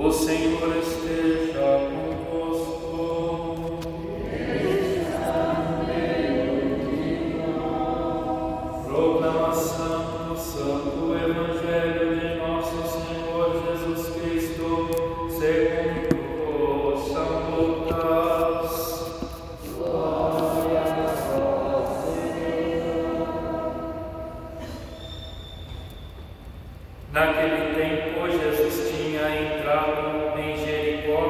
O Senhor esteja convosco. Ele está no meio de nós. Proclamação do Santo Evangelho de nosso Senhor Jesus Cristo, segundo São Lucas. Glória a vós, Senhor. Naquele tempo, Jesus tinha entrado em Jericó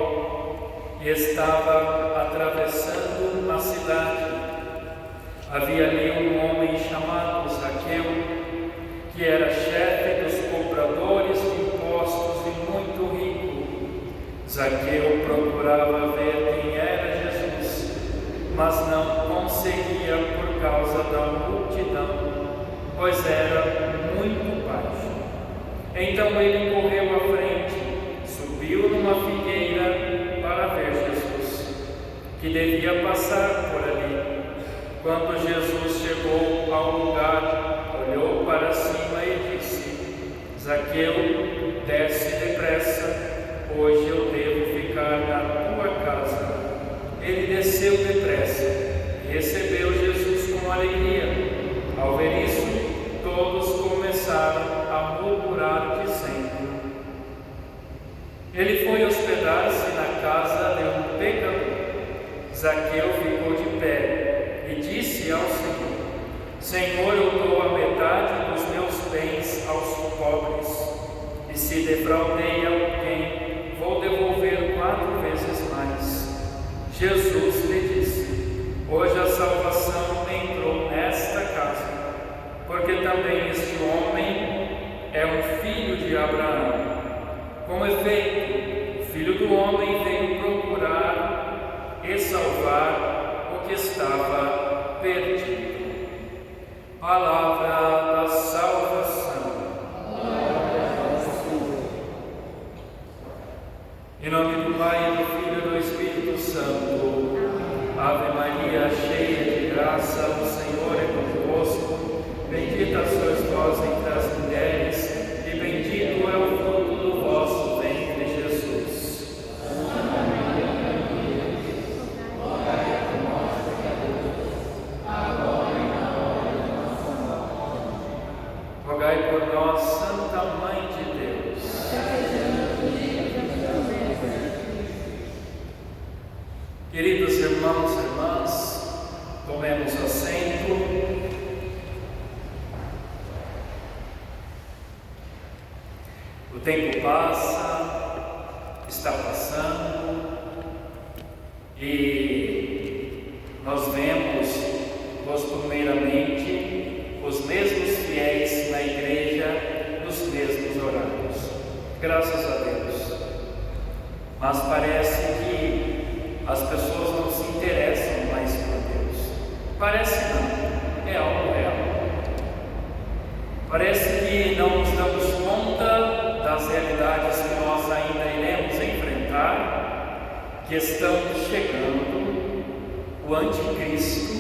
e estava atravessando a cidade. Havia ali um homem chamado Zaqueu, que era chefe dos cobradores de impostos e muito rico. Zaqueu procurava ver quem era Jesus, mas não conseguia por causa da multidão, pois era muito baixo. Então ele correu à frente, subiu numa figueira para ver Jesus, que devia passar por ali. Quando Jesus chegou ao lugar, olhou para cima e disse: Zaqueu, desce depressa, hoje eu devo ficar na tua casa. Ele desceu depressa e recebeu Jesus com alegria. Ao ver isso, todos começaram a murmurar, dizendo: ele foi hospedar-se na casa de um pecador. Zaqueu ficou de pé e disse ao Senhor: Senhor, eu dou a metade dos meus bens aos pobres, e se defraudei alguém, vou devolver 4 vezes mais. Jesus lhe disse: hoje a salvação entrou nesta casa, porque também este homem é um filho de Abraão. Com efeito, o Filho do Homem veio procurar e salvar o que estava perdido. Palavra da salvação. Glória ao Senhor. Em nome do Pai, do Filho e do Espírito Santo. Ave Maria, cheia de graça, o Senhor é convosco. Bendita sois vós entre as mulheres, e bendito é o fruto do vosso ventre, Jesus. Santa Maria, Mãe de Deus, rogai por nós, pecadores, agora e na hora de nossa morte. Rogai por nós, Santa Mãe de Deus. Queridos irmãos e irmãs, tomemos assento. O tempo passa, está passando, e nós vemos costumeiramente os mesmos fiéis na igreja nos mesmos horários. Graças a Deus. Mas parece que as pessoas não se interessam mais por Deus. Parece não, é algo real. Parece que não nos damos conta das realidades que nós ainda iremos enfrentar, que estão chegando, o anticristo,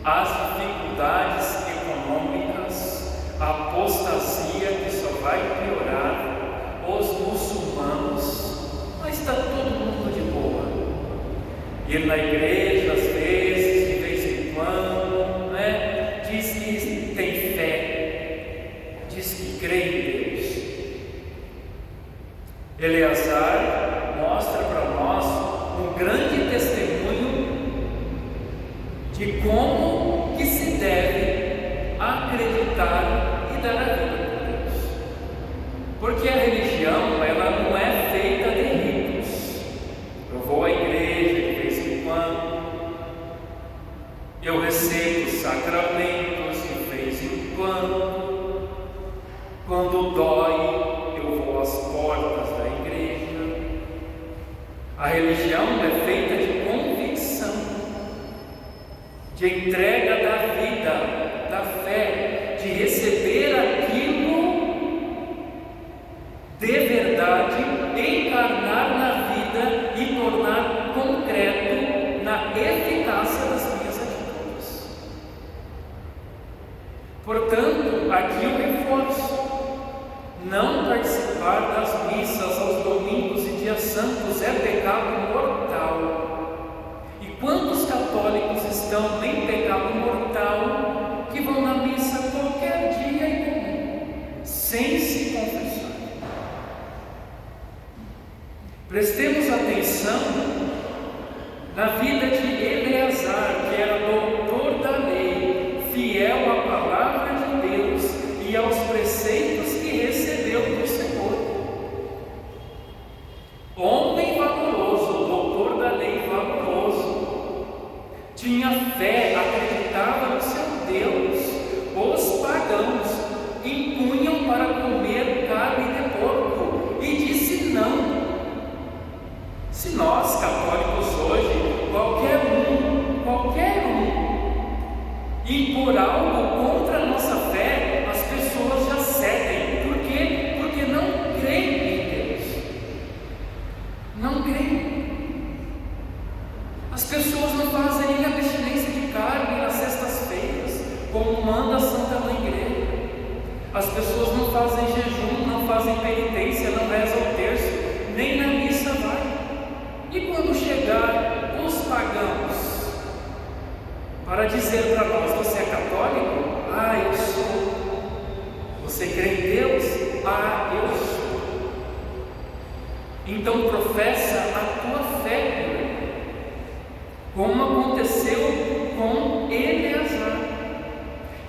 as dificuldades econômicas, a apostasia que só vai piorar, os muçulmanos, mas está todo mundo de boa. Ir na igreja às vezes, de vez em quando, né? Diz que tem fé, diz que crê em Deus. Eleazar mostra para nós um grande testemunho de como que se deve acreditar e dar a vida por Deus. Porque a religião, ela não é feita de ritos. Eu vou à igreja de vez em quando, eu recebo sacramentos de vez em quando dói, eu vou às portas da igreja. A religião é feita de convicção, de entrega da vida, da fé, de receber aquilo de verdade, encarnar na vida e tornar concreto na eficácia das minhas atitudes. Portanto, aqui o reforço: não participar das missas aos domingos e santos é pecado mortal. E quantos católicos estão em pecado mortal que vão na missa qualquer dia e comum, sem se confessar? Prestemos atenção na vida de Eleazar, que era doutor da lei, fiel à palavra de Deus e aos preceitos que recebeu do Senhor. Homem valoroso, doutor da lei valoroso, tinha fé, acreditava no seu Deus. Os pagãos impunham para comer carne de porco e disse não. Se nós, católicos hoje, qualquer um, impor algo contra a nossa fé, as pessoas já cedem. Por quê? Porque não creem em Deus. Não creem. As pessoas não fazem nem abstinência de carne nas sextas-feiras, como manda a Santa Mãe Igreja. As pessoas não fazem jejum, não fazem penitência, não rezam o terço, nem na missa vai. E quando chegar os pagãos para dizer para nós: você é católico? Ah, eu sou. Você crê em Deus? Ah, eu sou. Então professa a tua fé, como aconteceu com Eleazar.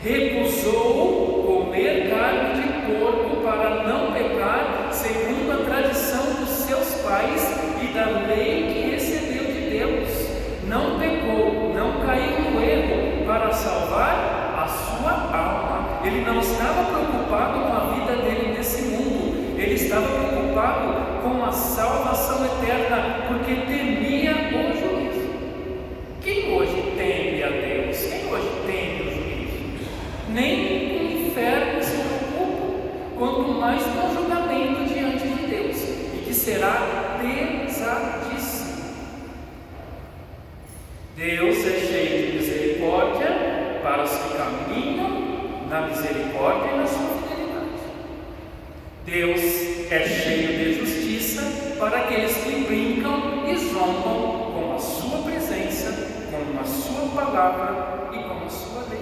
Recusou comer carne de porco para não pecar, segundo a tradição dos seus pais e da lei que recebeu de Deus. Não pecou, não caiu no erro para salvar a sua alma. Ele não estava preocupado com a vida dele nesse mundo, ele estava preocupado com a salvação eterna, porque temia o juízo. Quem hoje teme a Deus? Quem hoje teme o juízo? Nem o inferno se preocupa, quanto mais com o julgamento diante de Deus, e que será pesadíssimo. Deus é cheio de misericórdia para os que caminham na misericórdia e na sua fidelidade. Deus é cheio de justiça para aqueles que brincam e zombam com a sua presença, com a sua palavra e com a sua lei.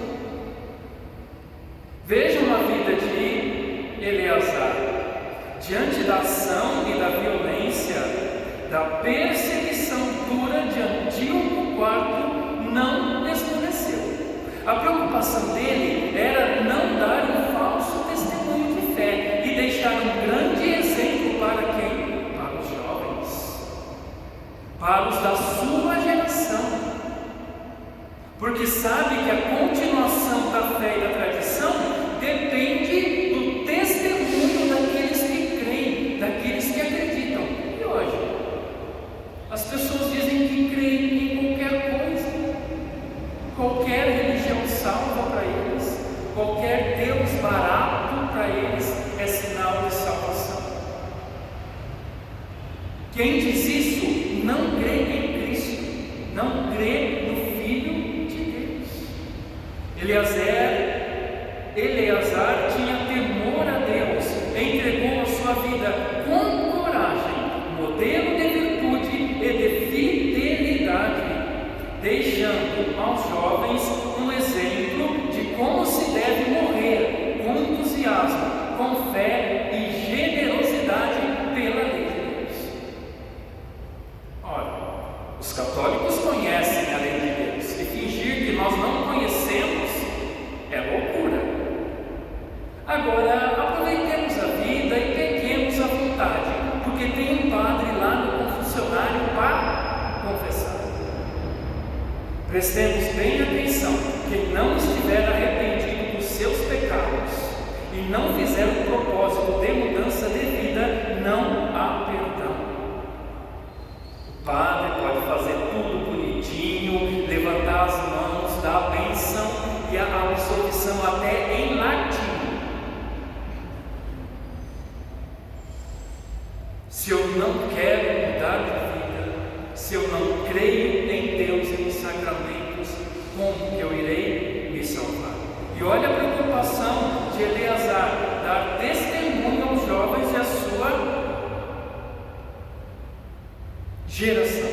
Vejam a vida de Eleazar. Diante da ação e da violência, da perseguição dura de Antíoco IV, não esmoreceu. A preocupação dele era não dar um falso testemunho de fé e deixar um grande exemplo para quem? Para os jovens, para os da sua geração. Porque sabe que a continuação da fé e da tradição depende do testemunho daqueles que creem, daqueles que acreditam. E hoje, as pessoas dizem que creem em qualquer coisa, qualquer religião salva para eles, qualquer Deus barato para eles é sinal de salvação. Quem diz isso não crê em Cristo, não crê no Filho de Deus. Eleazar tinha temor a Deus, entregou a sua vida com coragem, modelo de virtude e de fidelidade, deixando aos jovens um exemplo de como se deve morrer com entusiasmo, com fé e generosidade pela lei de Deus. Ora, os católicos conhecem a lei de Deus e fingir que nós não conhecemos é loucura. Agora, aproveitemos a vida e peguemos à vontade, porque tem um padre lá no confessionário para confessar. Prestemos bem atenção: quem não estiver arrependido dos seus pecados e não fizer um propósito de mudança de vida, não há perdão. O padre pode fazer tudo bonitinho, levantar as mãos, dar a bênção e a absolvição até em latim. Se eu não quero mudar de vida, se eu não creio em Deus e nos sacramentos, como que eu irei me salvar? E olha a preocupação de Eleazar, dar testemunho aos jovens e a sua geração.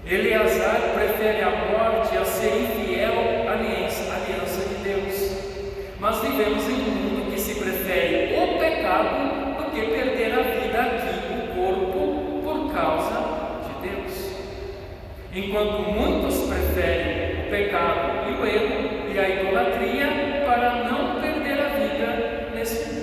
Eleazar prefere a morte a ser infiel à aliança de Deus. Mas vivemos em um mundo que se prefere o pecado do que perder a vida aqui, o corpo, por causa de Deus. Enquanto muitos preferem o pecado e o erro e a idolatria para não perder a vida nesse mundo.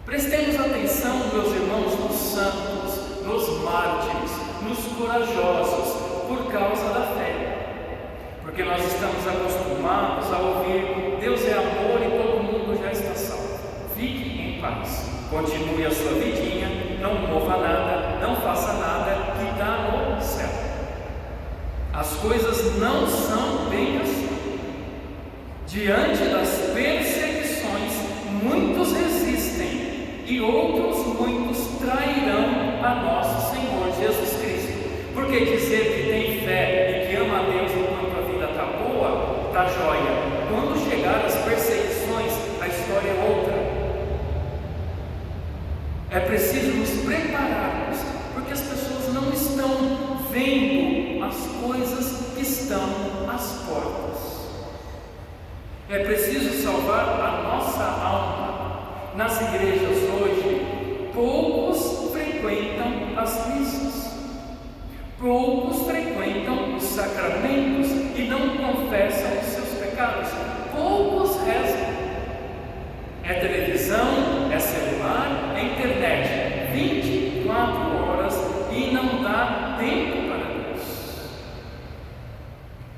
Prestemos atenção, meus irmãos, nos santos, nos mártires, nos corajosos, por causa da fé. Porque nós estamos acostumados a ouvir: Deus é amor e todo mundo já está salvo. Fique em paz, continue a sua vidinha, não mova nada, não faça nada, que dá no céu. As coisas não são bem assim. Diante das perseguições, muitos resistem e outros muitos trairão a nosso Senhor Jesus Cristo. Porque dizer que tem fé e que ama a Deus enquanto a vida está boa, está jóia. Quando chegar as perseguições, a história é outra. É preciso nos prepararmos, porque as pessoas não estão vendo as coisas que estão às portas. É preciso salvar a nossa alma. Nas igrejas hoje, poucos frequentam as missas. Poucos frequentam os sacramentos e não confessam os seus pecados. Poucos rezam. É televisão, é celular, é internet, 24 horas e não dá tempo para Deus.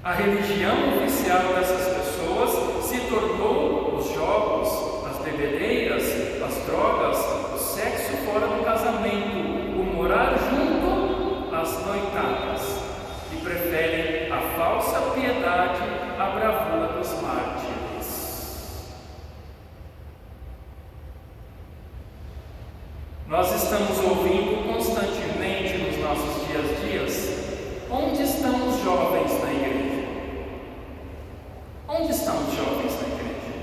A religião oficial dessas pessoas se tornou os jogos, as bebedeiras, as drogas, o sexo fora do casamento, o morar junto, as noitadas, e preferem a falsa piedade à bravura dos mártires. Nós estamos ouvindo constantemente nos nossos dias, onde estão os jovens na igreja? Onde estão os jovens na igreja?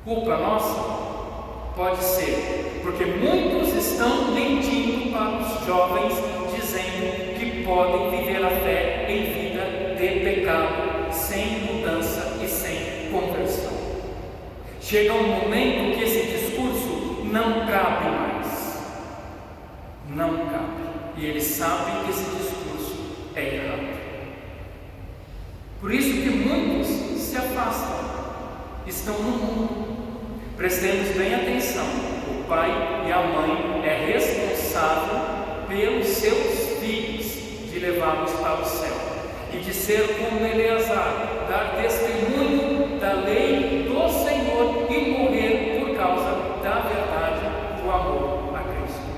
Culpa nossa? Pode ser, porque muitos estão mentindo para os jovens, dizendo que podem viver a fé em vida de pecado, sem mudança e sem conversão. Chega um momento que esse discurso não cabe mais. Não cabe. E eles sabem que esse discurso é errado. Por isso que muitos se afastam, estão no mundo. Prestemos bem atenção: o pai e a mãe é responsável pelos seus filhos, de levá-los para o céu e de ser como Eleazar, dar testemunho da lei do Senhor e morrer por causa da verdade, do amor a Cristo.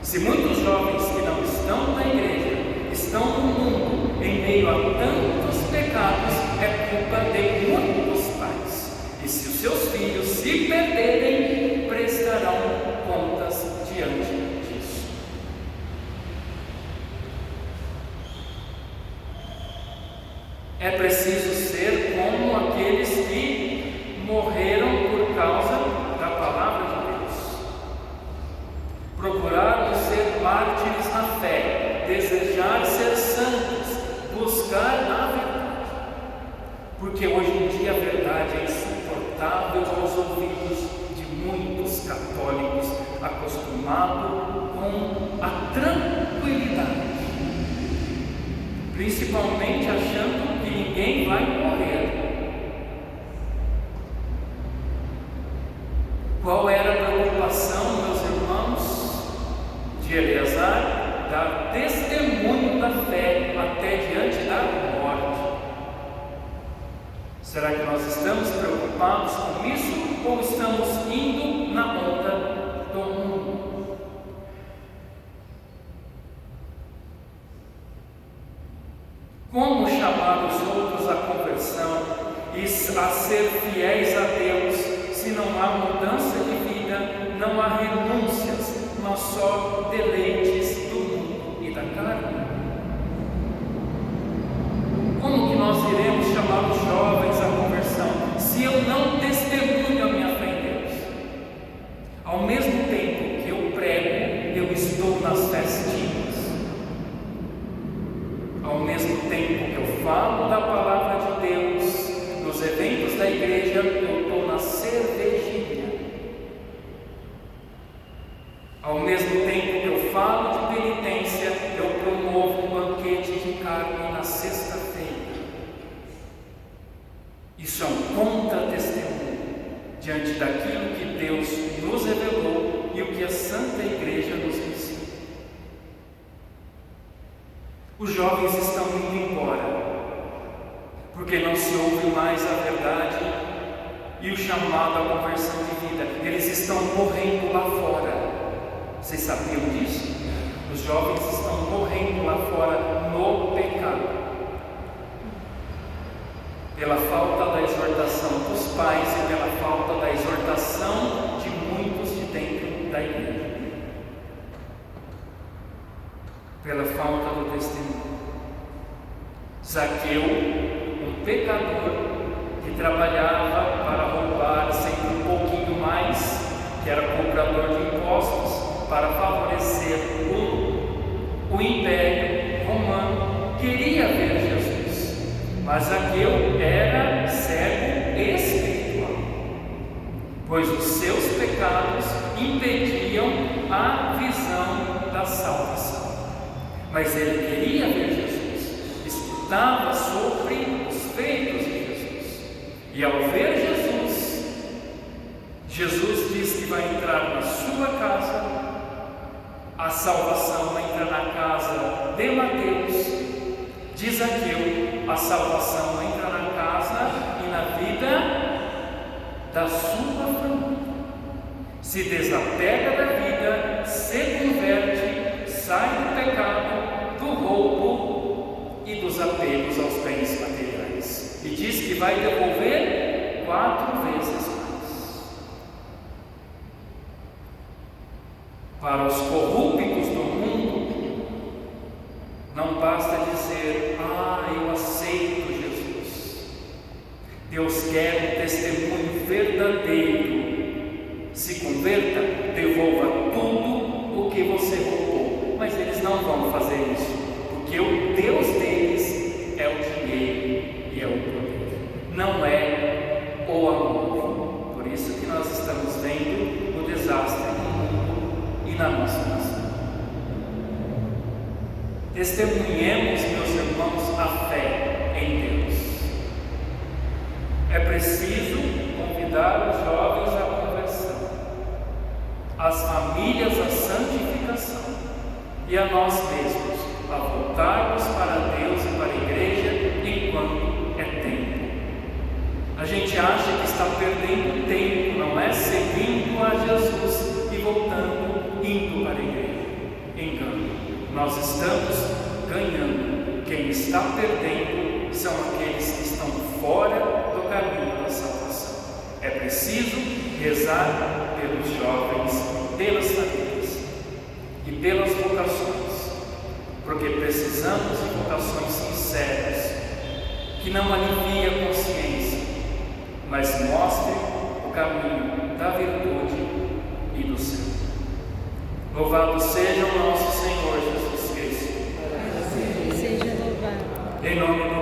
Se muitos jovens que não estão na igreja estão no mundo em meio a tantos pecados, é culpa de muitos pais. E se os seus filhos se perderem, prestarão contas diante disso. É preciso ser como aqueles que morreram por causa da palavra de Deus. Procurar ser mártires na fé, desejar ser santos, buscar a verdade. Porque hoje em dia a verdade é insuportável aos ouvidos de muitos católicos acostumados com a tranquilidade, principalmente achando que ninguém vai morrer. Qual era a preocupação, meus irmãos, de Eleazar? Dar testemunho da fé até diante da morte. Será que nós estamos preocupados com isso ou estamos indo na onda do mundo? Como chamar os outros à conversão e a ser fiéis a Deus se não há mudança de vida, não há renúncias, mas só deleites do mundo e da carne? Como que nós iremos chamar os jovens à conversão se eu não testemunho a minha fé em Deus? Ao mesmo tempo que eu prego, eu igreja, eu estou na cervejinha. Ao mesmo tempo que eu falo de penitência, eu promovo um banquete de carne na sexta-feira. Isso é um contra-testemunho diante daquilo que Deus nos revelou e o que a Santa Igreja nos ensina. Os jovens estão indo embora, porque não se ouve mais a verdade e o chamado à conversão de vida. Eles estão morrendo lá fora. Vocês sabiam disso? Os jovens estão morrendo lá fora no pecado, pela falta da exortação dos pais e pela falta da exortação de muitos de dentro da igreja, pela falta do testemunho. Zaqueu, um pecador que trabalhava para roubar sempre um pouquinho mais, que era cobrador de impostos, para favorecer o Império Romano, queria ver Jesus, mas Zaqueu era cego espiritual, pois os seus pecados impediam a visão da salvação. Mas ele queria ver Jesus, escutava sobre os feitos de Jesus, e ao ver Jesus, Jesus diz que vai entrar na sua casa. A salvação entra na casa de Mateus. De Zaqueu, a salvação entra na casa e na vida da sua família. Se desapega da vida, se converte, sai do pecado, do roubo e dos apegos aos bens materiais. E diz que vai devolver 4 vezes mais. Para os corruptos do mundo, não basta dizer: eu aceito Jesus. Deus quer um testemunho verdadeiro. Se converta, devolva tudo o que você roubou. Mas eles não vão fazer isso, porque o Deus deles é o dinheiro e é o poder, não é o amor. Por isso que nós estamos vendo o desastre no mundo e na nossa nação. Testemunhemos, meus irmãos, a fé em Deus. É preciso convidar os jovens à conversão, as famílias à santificação e a nós mesmos a voltarmos para Deus e para a igreja enquanto é tempo. A gente acha que está perdendo tempo, não é? Seguindo a Jesus e voltando, indo para a igreja. Engano. Nós estamos ganhando. Quem está perdendo são aqueles que estão fora do caminho da salvação. É preciso rezar pelos jovens, pelas famílias e pelas vocações, porque precisamos de vocações sinceras, que não aliviem a consciência, mas mostrem o caminho da virtude e do céu. Louvado seja o nosso Senhor Jesus Cristo. Seja louvado. Em nome do